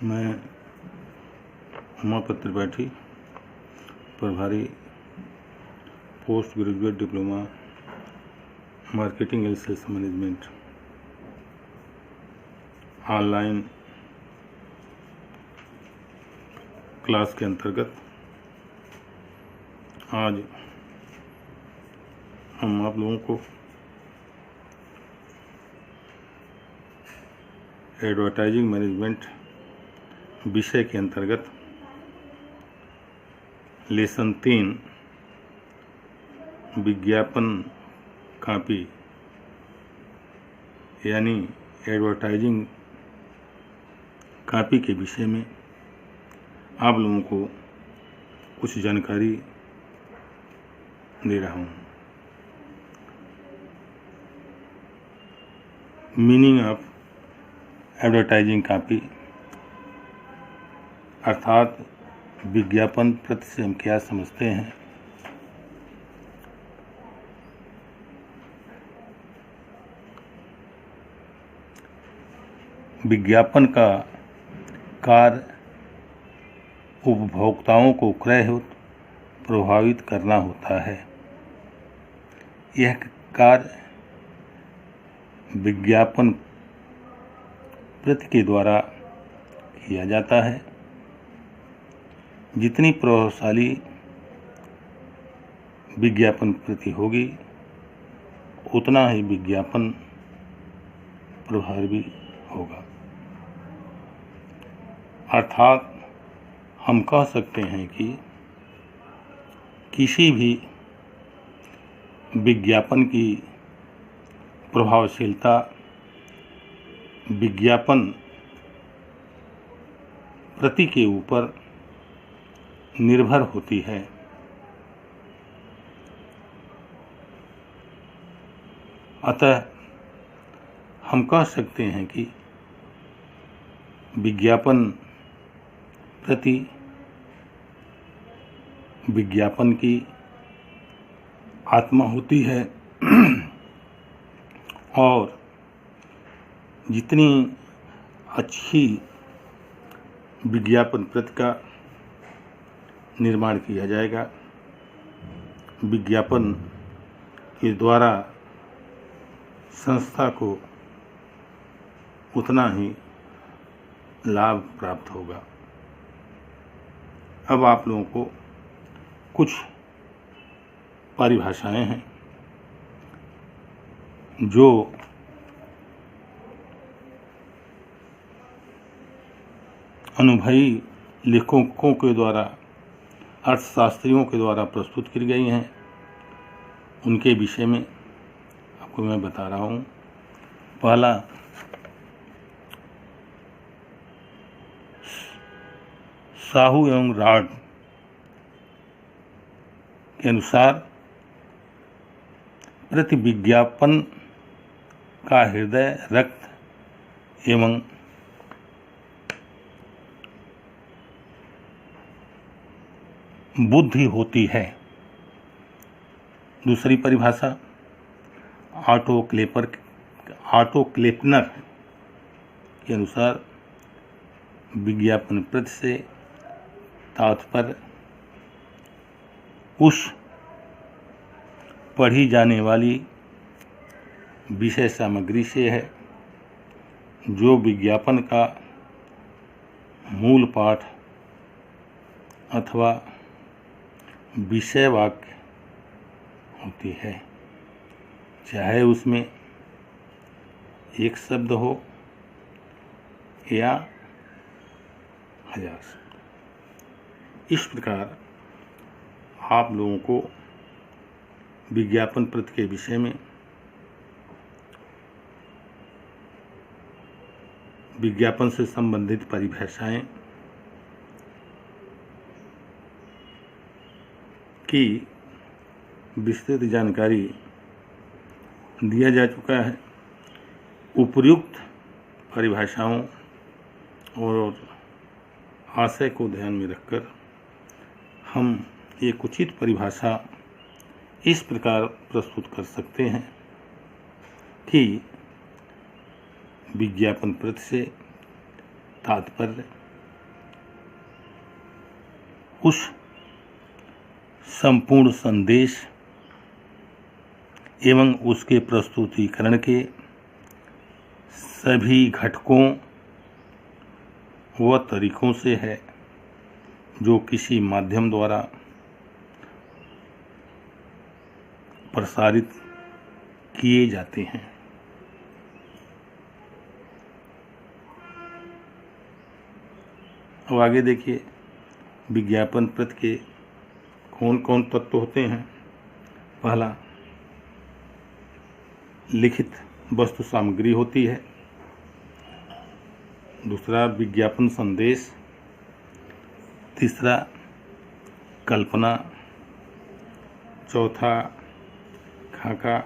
मैं उमापति त्रिपाठी, प्रभारी post graduate diploma marketing and sales management online class के अंतर्गत आज हम आप लोगों को एडवर्टाइजिंग मैनेजमेंट विषय के अंतर्गत लेसन 3 विज्ञापन कॉपी यानी एडवर्टाइजिंग कॉपी के विषय में आप लोगों को कुछ जानकारी दे रहा हूँ। मीनिंग ऑफ एडवर्टाइजिंग कॉपी अर्थात विज्ञापन प्रति से हम क्या समझते हैं। विज्ञापन का कार्य उपभोक्ताओं को क्रय हेतु प्रभावित करना होता है। यह कार्य विज्ञापन प्रति के द्वारा किया जाता है। जितनी प्रभावशाली विज्ञापन प्रति होगी उतना ही विज्ञापन प्रभावी होगा। अर्थात हम कह सकते हैं कि किसी भी विज्ञापन की प्रभावशीलता विज्ञापन प्रति के ऊपर निर्भर होती है। अतः हम कह सकते हैं कि विज्ञापन प्रति विज्ञापन की आत्मा होती है और जितनी अच्छी विज्ञापन प्रति का निर्माण किया जाएगा विज्ञापन के द्वारा संस्था को उतना ही लाभ प्राप्त होगा। अब आप लोगों को कुछ परिभाषाएं हैं जो अनुभवी लेखकों के द्वारा अर्थशास्त्रियों के द्वारा प्रस्तुत की गई हैं। उनके विषय में आपको मैं बता रहा हूँ। पहला साहू एवं राड के अनुसार प्रति विज्ञापन का हृदय रक्त एवं बुद्धि होती है। दूसरी परिभाषा ऑटो क्लेपनर के अनुसार विज्ञापन प्रति से तात्पर्य उस पढ़ी जाने वाली विषय सामग्री से है जो विज्ञापन का मूल पाठ अथवा विषय वाक्य होती है, चाहे उसमें एक शब्द हो या 1000 शब्द। इस प्रकार आप लोगों को विज्ञापन प्रति के विषय में विज्ञापन से संबंधित परिभाषाएं की विस्तृत जानकारी दिया जा चुका है। उपयुक्त परिभाषाओं और आशय को ध्यान में रखकर हम एक उचित परिभाषा इस प्रकार प्रस्तुत कर सकते हैं कि विज्ञापन प्रति से तात्पर्य उस संपूर्ण संदेश एवं उसके प्रस्तुतिकरण के सभी घटकों व तरीकों से है जो किसी माध्यम द्वारा प्रसारित किए जाते हैं। अब आगे देखिए, विज्ञापन प्रति के कौन कौन तत्व होते हैं। पहला, लिखित वस्तु सामग्री होती है। दूसरा, विज्ञापन संदेश। तीसरा, कल्पना। चौथा, खाका।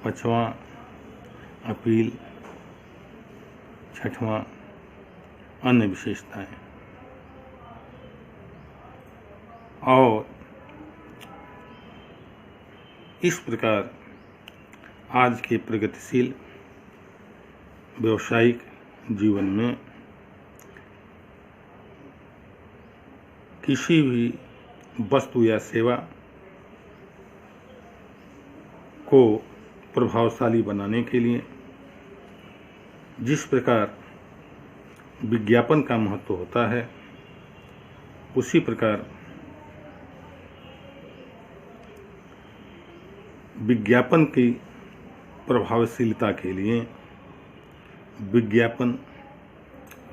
पांचवा, अपील। छठवां, अन्य विशेषताएं। और इस प्रकार आज के प्रगतिशील व्यावसायिक जीवन में किसी भी वस्तु या सेवा को प्रभावशाली बनाने के लिए जिस प्रकार विज्ञापन का महत्व होता है, उसी प्रकार विज्ञापन की प्रभावशीलता के लिए विज्ञापन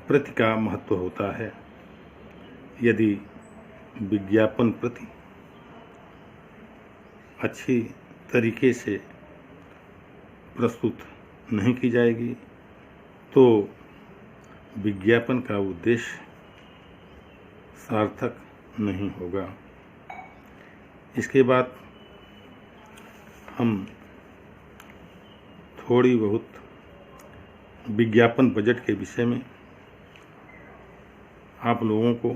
प्रति का महत्व होता है। यदि विज्ञापन प्रति अच्छी तरीके से प्रस्तुत नहीं की जाएगी तो विज्ञापन का उद्देश्य सार्थक नहीं होगा। इसके बाद हम थोड़ी बहुत विज्ञापन बजट के विषय में आप लोगों को